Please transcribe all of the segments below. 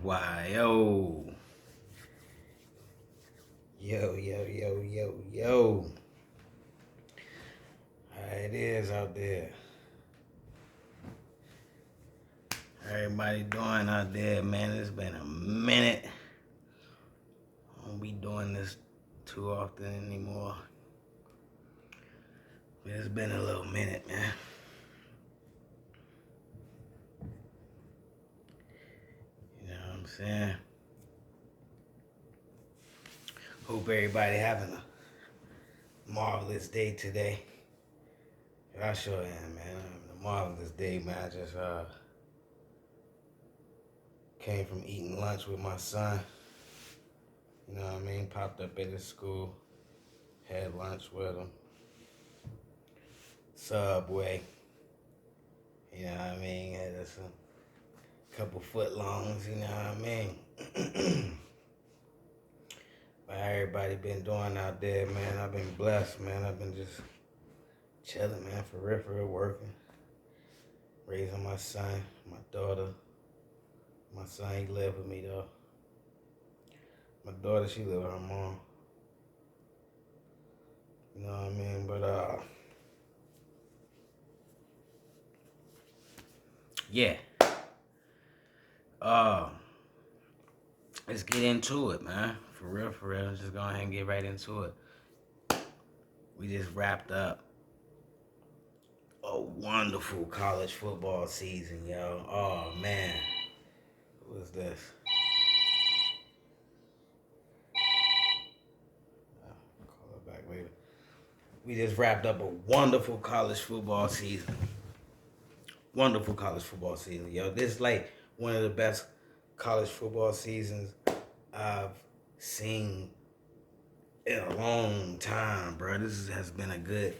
Why, yo. Yo. How it is out there. How everybody doing out there, man? It's been a minute. I won't be doing this too often anymore. But it's been a little minute, man. You know what I'm saying? Hope everybody having a marvelous day today. I sure am, man. Having a marvelous day, man. I just came from eating lunch with my son. You know what I mean? Popped up at his school. Had lunch with him. Subway. You know what I mean? Had us a couple footlongs, you know what I mean? But how everybody been doing out there, man? I've been blessed, man. I've been just chilling, man, for real, working. Raising my son, my daughter. My son, he live with me, though. My daughter, she live with her mom. You know what I mean? But, yeah. Let's get into it, man. For real. Let's just go ahead and get right into it. We just wrapped up a wonderful college football season, yo. Oh, man. Who is this? I'll call her back later. We just wrapped up a wonderful college football season. Yo. This is like one of the best college football seasons I've seen in a long time, bro. This has been a good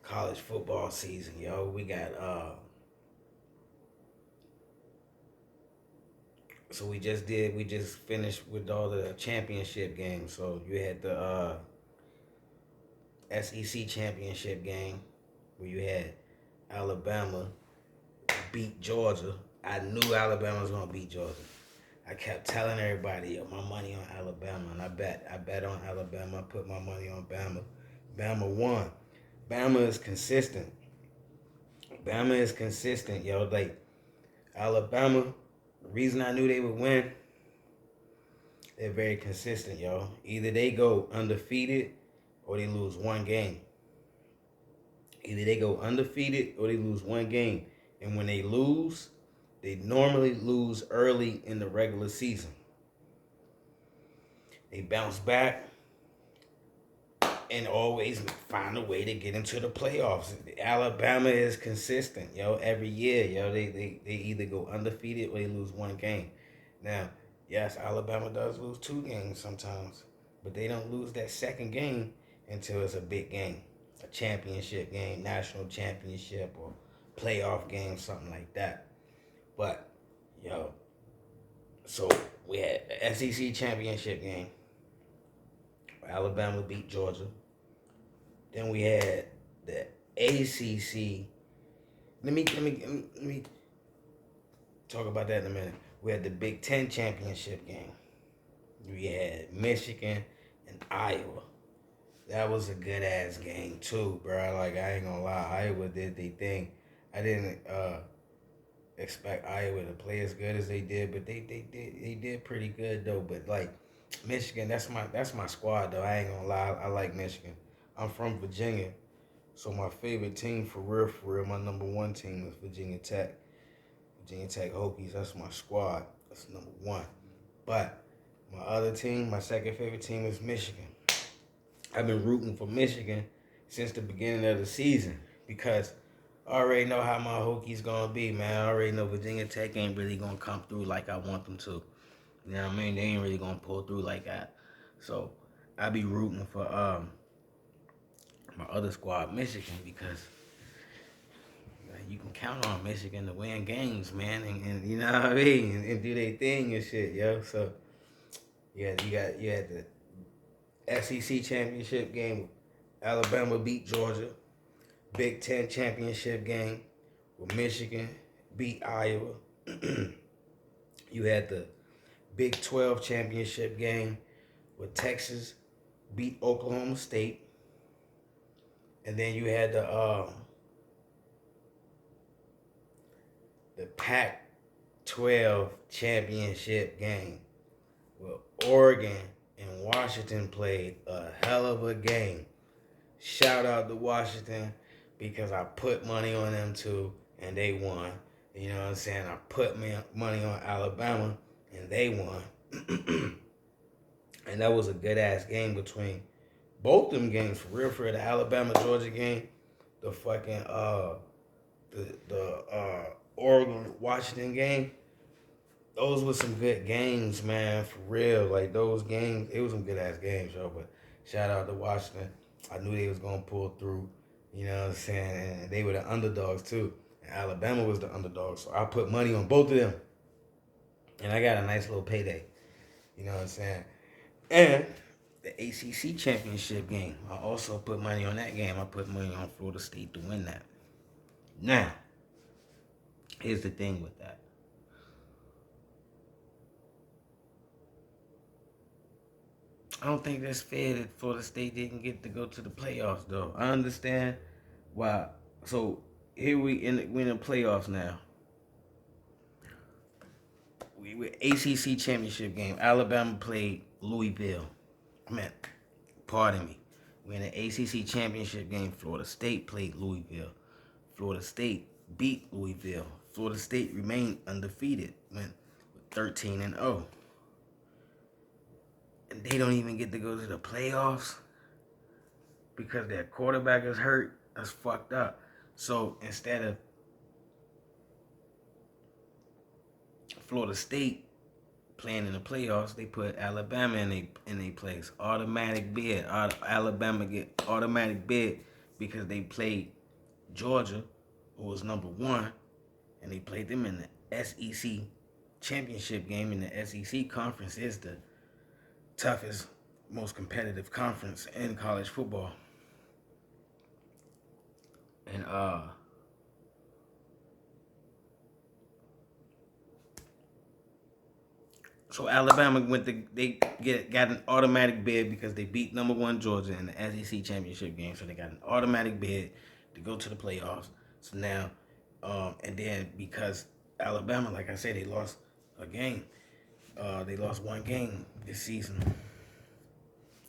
college football season, yo. We got so we just finished with all the championship games. So you had the SEC championship game where you had Alabama beat Georgia. I knew Alabama was gonna beat Georgia. I kept telling everybody, yo, my money on Alabama, and I bet on Alabama. I put my money on Bama. Bama won. Bama is consistent. Yo. Like Alabama, the reason I knew they would win, they're very consistent, yo. Either they go undefeated or they lose one game. And when they lose, they normally lose early in the regular season. They bounce back and always find a way to get into the playoffs. Alabama is consistent, yo, every year, yo. They either go undefeated or they lose one game. Now, yes, Alabama does lose two games sometimes, but they don't lose that second game until it's a big game, a championship game, national championship, or playoff game, something like that. But, yo, so we had the SEC championship game. Alabama beat Georgia. Then we had the ACC. Let me talk about that in a minute. We had the Big Ten championship game. We had Michigan and Iowa. That was a good ass game too, bro. Like, I ain't gonna lie, Iowa did their thing. I didn't expect Iowa to play as good as they did, but they did pretty good though. But like Michigan, that's my squad though. I ain't gonna lie, I like Michigan. I'm from Virginia, so my favorite team for real, my number one team is Virginia Tech. Virginia Tech Hokies, that's my squad. That's number one. But my other team, my second favorite team is Michigan. I've been rooting for Michigan since the beginning of the season because I already know how my Hokies gonna be, man. I already know Virginia Tech ain't really gonna come through like I want them to. You know what I mean? They ain't really gonna pull through like that. So I be rooting for my other squad, Michigan, because you can count on Michigan to win games, man, and you know what I mean, and do their thing and shit, yo. So yeah, you had the SEC championship game. Alabama beat Georgia. Big Ten championship game with Michigan beat Iowa. You had the Big 12 championship game where Texas beat Oklahoma State. And then you had the Pac-12 championship game where Oregon and Washington played a hell of a game. Shout out to Washington because I put money on them too and they won. You know what I'm saying? I put money on Alabama and they won. And that was a good ass game between both them games for real. For the Alabama Georgia game, the fucking the Oregon Washington game. Those were some good games, man. For real, like those games, it was some good ass games, yo. But shout out to Washington. I knew they was gonna pull through. You know what I'm saying? And they were the underdogs too. And Alabama was the underdog, so I put money on both of them, and I got a nice little payday. You know what I'm saying? And the ACC championship game, I also put money on that game. I put money on Florida State to win that. Now, here's the thing with that. I don't think that's fair that Florida State didn't get to go to the playoffs, though. I understand why. So here we in the playoffs now. We ACC championship game. Alabama played Louisville. Pardon me. We're in the ACC championship game. Florida State played Louisville. Florida State beat Louisville. Florida State remained undefeated. Went 13-0. And they don't even get to go to the playoffs because their quarterback is hurt. That's fucked up. So instead of Florida State playing in the playoffs, they put Alabama in their place. Automatic bid. Alabama get automatic bid because they played Georgia, who was number one, and they played them in the SEC championship game. In the SEC conference is the toughest, most competitive conference in college football. And so Alabama got an automatic bid because they beat number one Georgia in the SEC championship game. So they got an automatic bid to go to the playoffs. So now, and then because Alabama, like I said, they lost a game. They lost one game this season.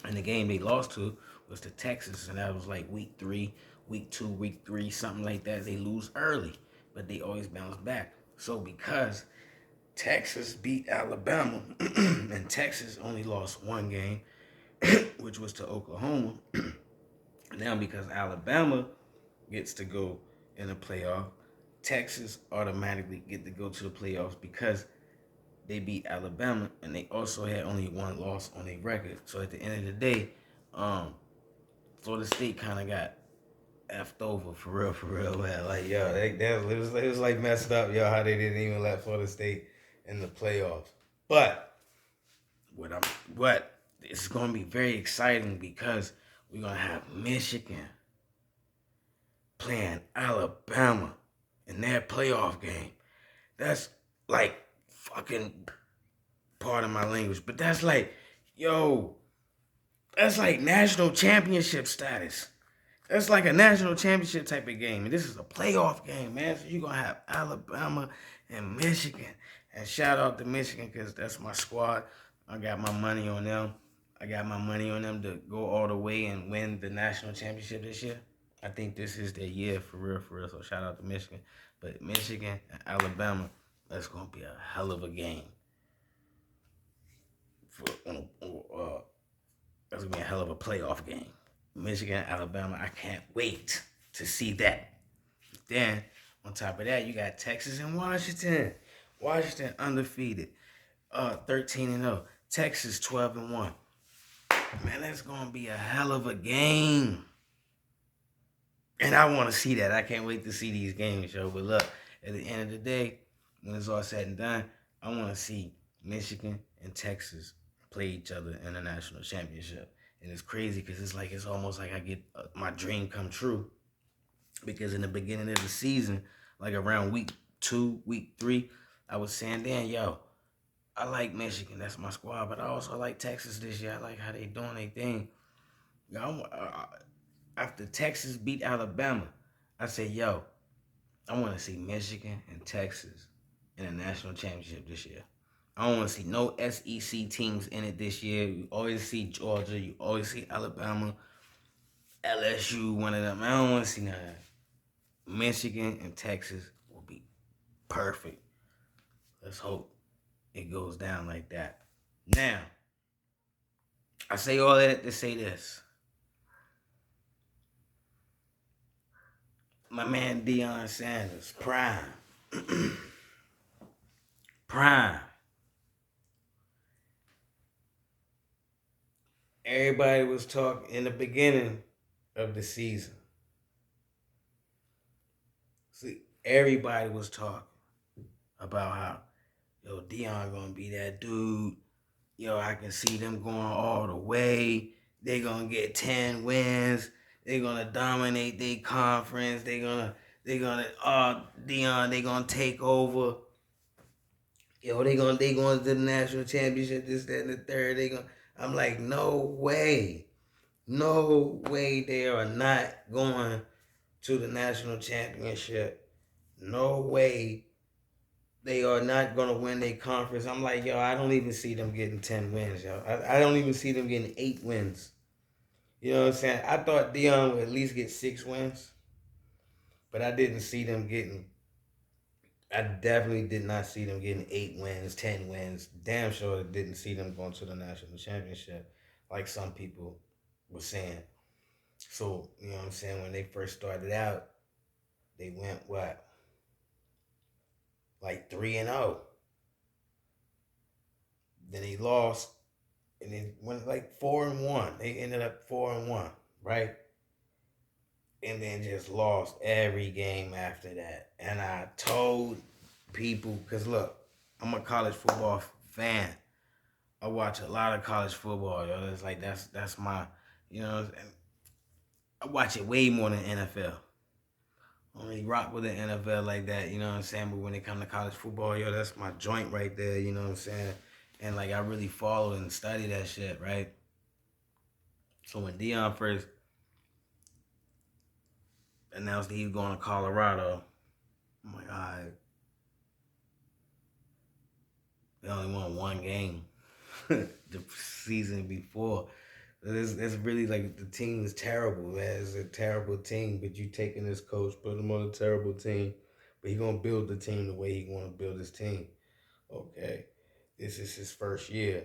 And the game they lost to was to Texas, and that was like week 3, week 2, week 3, something like that. They lose early, but they always bounce back. So because Texas beat Alabama, and Texas only lost one game, which was to Oklahoma. Now because Alabama gets to go in the playoff, Texas automatically get to go to the playoffs because they beat Alabama, and they also had only one loss on their record. So at the end of the day, Florida State kind of got effed over for real, man. Like, yo, it was like messed up, yo, how they didn't even let Florida State in the playoffs. But it's gonna be very exciting because we're gonna have Michigan playing Alabama in their playoff game. That's like fucking, pardon my language, but that's like, yo, that's like national championship status. That's like a national championship type of game. And this is a playoff game, man. So you're going to have Alabama and Michigan. And shout out to Michigan because that's my squad. I got my money on them. I got my money on them to go all the way and win the national championship this year. I think this is their year for real. So shout out to Michigan. But Michigan and Alabama, that's going to be a hell of a game. That's going to be a hell of a playoff game. Michigan, Alabama, I can't wait to see that. Then, on top of that, you got Texas and Washington. Washington undefeated, 13-0. Texas 12-1. Man, that's going to be a hell of a game. And I want to see that. I can't wait to see these games, yo. But look, at the end of the day, when it's all said and done, I want to see Michigan and Texas play each other in a national championship. And it's crazy because it's almost like I get my dream come true. Because in the beginning of the season, like around week 2, week 3, I was saying, damn, yo, I like Michigan. That's my squad. But I also like Texas this year. I like how they doing their thing. After Texas beat Alabama, I said, yo, I want to see Michigan and Texas in a national championship this year. I don't want to see no SEC teams in it this year. You always see Georgia. You always see Alabama, LSU, one of them. I don't want to see none of that. Michigan and Texas will be perfect. Let's hope it goes down like that. Now, I say all that to say this. My man Deion Sanders, prime. Prime. Everybody was talking in the beginning of the season. See, everybody was talking about how, yo, Deion gonna be that dude. Yo, I can see them going all the way. They gonna get 10 wins. They gonna dominate their conference. Deion, they gonna take over. Yo, they going to the national championship, this, that, and the third. I'm like, no way. No way they are not going to the national championship. No way they are not going to win their conference. I'm like, yo, I don't even see them getting 10 wins, yo. I don't even see them getting 8 wins. You know what I'm saying? I thought Deion would at least get 6 wins, but I didn't see them getting. I definitely did not see them getting 8 wins, 10 wins. Damn sure didn't see them going to the national championship, like some people were saying. So, you know what I'm saying? When they first started out, they went what? Like 3-0. Then they lost, and then went like 4-1. They ended up 4-1, right? And then just lost every game after that. And I told people, because look, I'm a college football fan. I watch a lot of college football, yo. It's like that's my, you know, and I watch it way more than NFL. Only rock with the NFL like that, you know what I'm saying? But when it comes to college football, yo, that's my joint right there, you know what I'm saying? And like I really follow and study that shit, right? So when Deion first announced that he was going to Colorado, I'm like, all right, they only won one game the season before. It's really like the team is terrible, man. It's a terrible team, but you taking this coach, put him on a terrible team, but he gonna build the team the way he wanna build his team. Okay, this is his first year.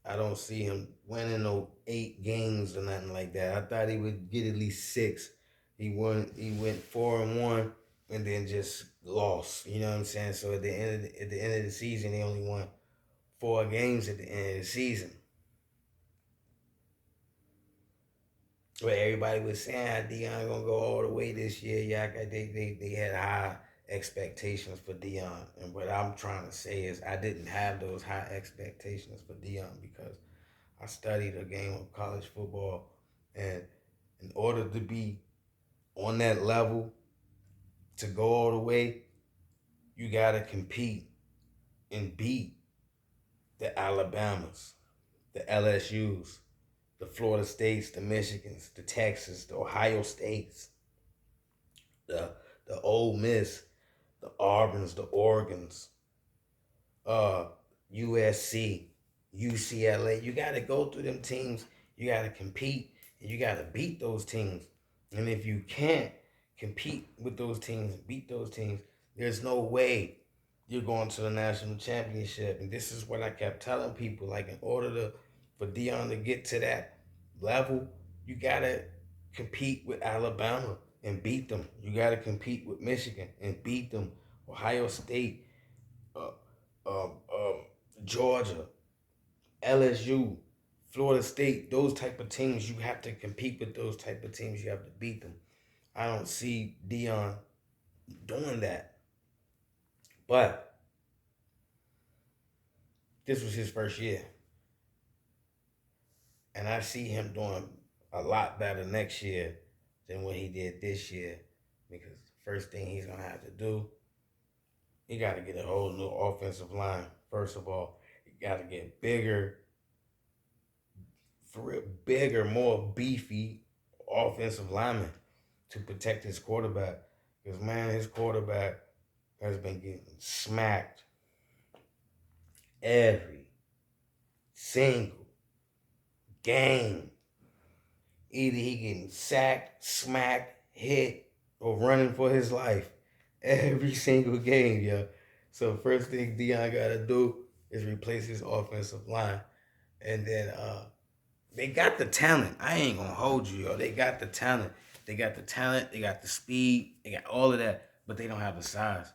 I don't see him winning no 8 games or nothing like that. I thought he would get at least 6. He won. He went 4-1, and then just lost. You know what I'm saying? So at the end of the season, he only won 4 games at the end of the season. But everybody was saying how Deion gonna go all the way this year. Yeah, they had high expectations for Deion, and what I'm trying to say is I didn't have those high expectations for Deion because I studied a game of college football, and in order to be on that level, to go all the way, you gotta compete and beat the Alabamas, the LSUs, the Florida States, the Michigans, the Texas, the Ohio States, the Ole Miss, the Auburns, the Oregons, uh, USC, UCLA. You got to go through them teams. You got to compete, and you got to beat those teams. And if you can't compete with those teams, beat those teams, there's no way you're going to the national championship. And this is what I kept telling people. Like, in order for Deion to get to that level, you got to compete with Alabama and beat them. You got to compete with Michigan and beat them. Ohio State, uh, um, um, Georgia, LSU, Florida State, those type of teams, you have to compete with those type of teams. You have to beat them. I don't see Deion doing that. But this was his first year. And I see him doing a lot better next year than what he did this year. Because the first thing he's going to have to do, he got to get a whole new offensive line, first of all. got to get bigger, for real, bigger, more beefy offensive lineman to protect his quarterback. Because, man, his quarterback has been getting smacked every single game. Either he getting sacked, smacked, hit, or running for his life every single game, yo. So first thing Deion gotta do is replace his offensive line. And then they got the talent. I ain't gonna hold you, yo. They got the talent. They got the talent, they got the speed, they got all of that, but they don't have the size.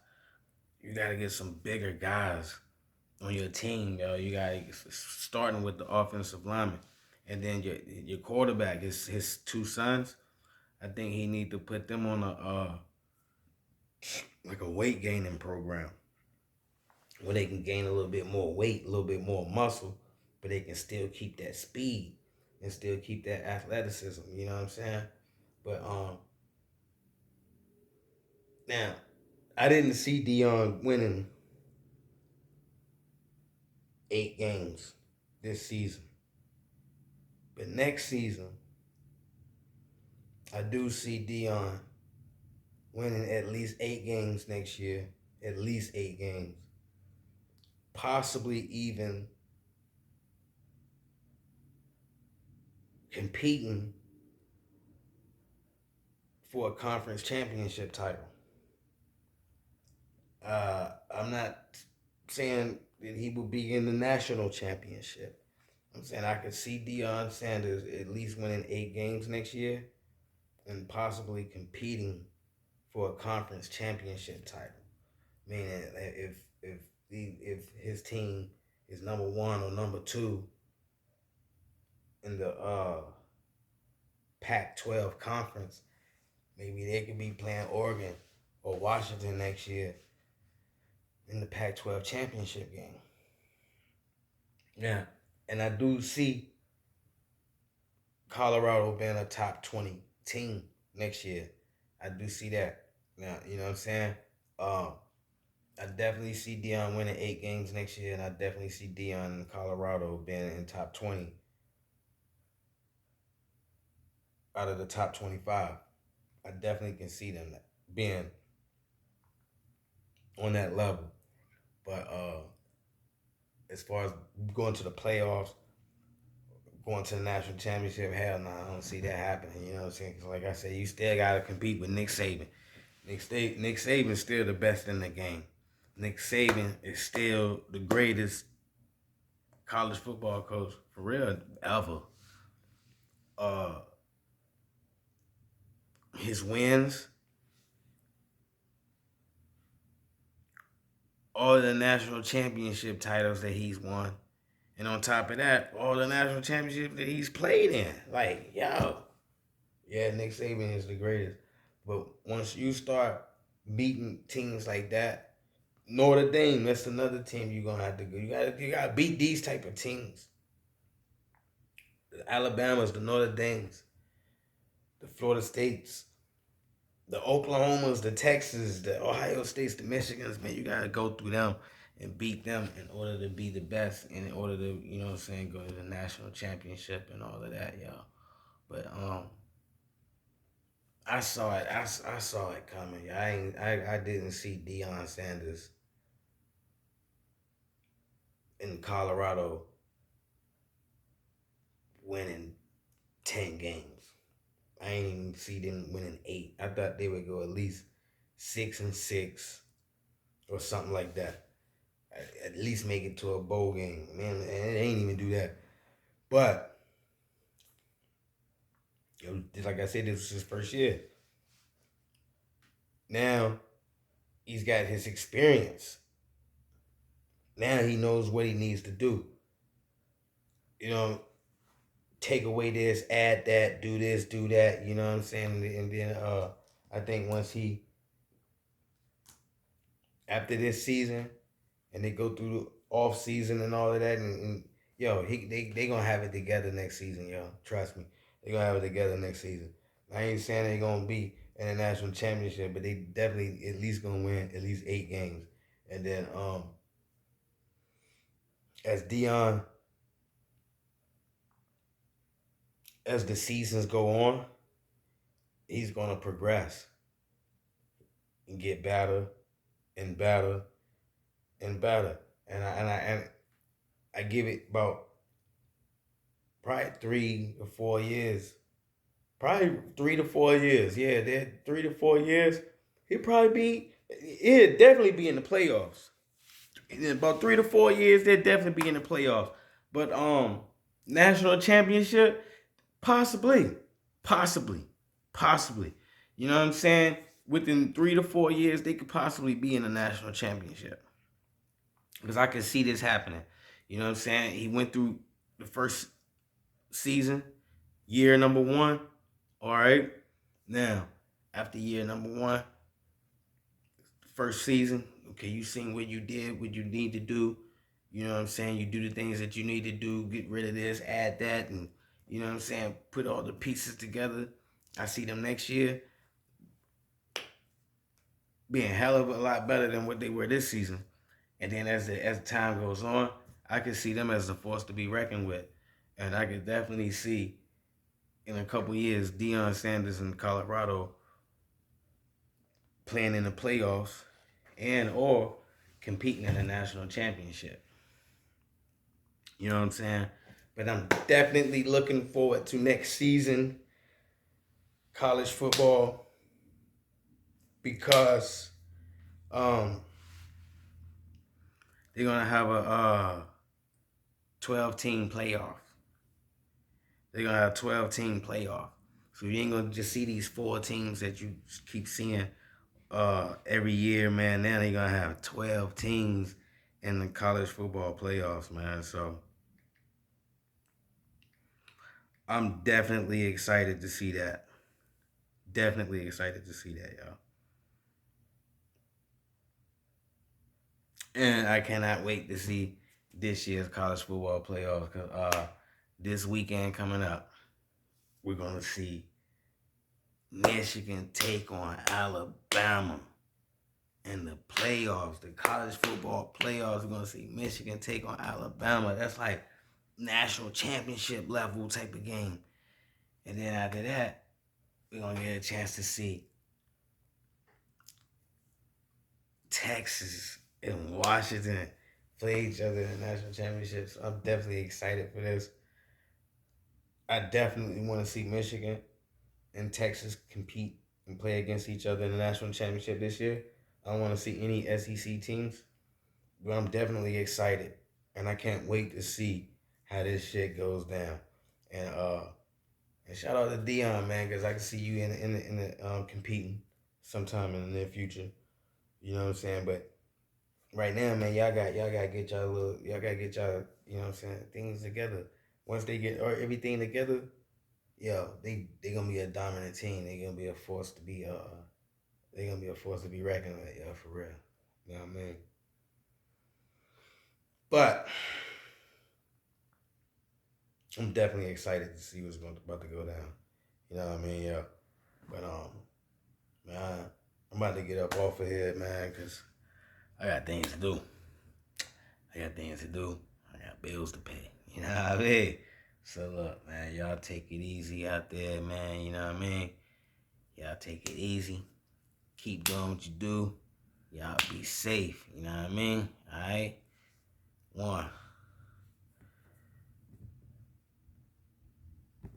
You gotta get some bigger guys on your team, yo. You gotta starting with the offensive lineman. And then your quarterback, his two sons. I think he need to put them on a like a weight gaining program where they can gain a little bit more weight, a little bit more muscle, but they can still keep that speed and still keep that athleticism. You know what I'm saying? But now I didn't see Deion winning 8 games this season, but next season I do see Deion winning at least 8 games next year, at least 8 games, possibly even competing for a conference championship title. I'm not saying that he will be in the national championship. I'm saying I could see Deion Sanders at least winning 8 games next year and possibly competing for a conference championship title. Meaning if his team is number one or number two in the Pac-12 conference, maybe they could be playing Oregon or Washington next year in the Pac-12 championship game. Yeah, and I do see Colorado being a top 20 team next year. I do see that. Now, you know what I'm saying? Um, I definitely see Deion winning 8 games next year, and I definitely see Deion in Colorado being in top 20 out of the top 25. I definitely can see them being on that level. But as far as going to the playoffs, going to the national championship, hell no, I don't see that happening. You know what I'm saying? Because like I said, you still got to compete with Nick Saban. Nick Saban's still the best in the game. Nick Saban is still the greatest college football coach for real ever. Uh, his wins, all the national championship titles that he's won, and on top of that, all the national championships that he's played in. Like, yo, yeah, Nick Saban is the greatest. But once you start beating teams like that, Notre Dame, that's another team you're gonna have to go. You gotta beat these type of teams. The Alabamas, the Notre Dames, the Florida States, the Oklahomas, the Texas, the Ohio States, the Michigans, man, you gotta go through them and beat them in order to be the best and in order to, you know what I'm saying, go to the national championship and all of that, y'all. But I saw it. I saw it coming. I didn't see Deion Sanders in Colorado winning 10 games. I ain't even see them winning 8. I thought they would go at least 6-6 or something like that. At least make it to a bowl game. Man, and it ain't even do that. But like I said, this was his first year. Now he's got his experience. Now he knows what he needs to do. You know, take away this, add that, do this, do that. You know what I'm saying? And then I think once he after this season and they go through the off season and all of that, and yo, they gonna have it together next season, yo. Trust me, they gonna have it together next season. I ain't saying they gonna be in the national championship, but they definitely at least gonna win at least 8 games, and then as Deion, as the seasons go on, he's gonna progress and get better and better and better. And I give it about probably 3 to 4 years. Probably 3 to 4 years. Yeah, that 3 to 4 years. He'll definitely be in the playoffs. In about 3 to 4 years, they'll definitely be in the playoffs. But national championship, possibly. Possibly. Possibly. You know what I'm saying? Within 3 to 4 years, they could possibly be in the national championship. Because I can see this happening. You know what I'm saying? He went through the first season, year number one. All right. Now, after year number one, first season, okay, you seen what you did, what you need to do. You know what I'm saying? You do the things that you need to do, get rid of this, add that, and you know what I'm saying? Put all the pieces together. I see them next year being hell of a lot better than what they were this season. And then as the time goes on, I can see them as a force to be reckoned with. And I could definitely see in a couple years Deion Sanders in Colorado playing in the playoffs and or competing in a national championship. You know what I'm saying? But I'm definitely looking forward to next season college football because they're gonna have a 12-team playoff. They're gonna have a 12-team playoff. So you ain't gonna just see these 4 teams that you keep seeing every year, man. Now they're gonna have 12 teams in the college football playoffs, man. So I'm definitely excited to see that. Definitely excited to see that, y'all. And I cannot wait to see this year's college football playoffs because this weekend coming up, we're gonna see Michigan take on Alabama in the playoffs, the college football playoffs. We're gonna see Michigan take on Alabama. That's like national championship level type of game. And then after that, we're gonna get a chance to see Texas and Washington play each other in the national championships. I'm definitely excited for this. I definitely want to see Michigan and Texas compete and play against each other in the national championship this year. I don't want to see any SEC teams, but I'm definitely excited, and I can't wait to see how this shit goes down. And shout out to Deion, man, because I can see you in the competing sometime in the near future. You know what I'm saying? But right now, man, y'all gotta get you know what I'm saying, things together. Once they get everything together, yo, they gonna be a dominant team. They gonna be a force to be reckoned with, yo, for real. You know what I mean? But I'm definitely excited to see what's about to go down. You know what I mean, yo? But man, I'm about to get up off of here, man, cause I got things to do. I got bills to pay. You know what I mean? So look, man, y'all take it easy out there, man. You know what I mean? Y'all take it easy. Keep doing what you do. Y'all be safe. You know what I mean? All right? One.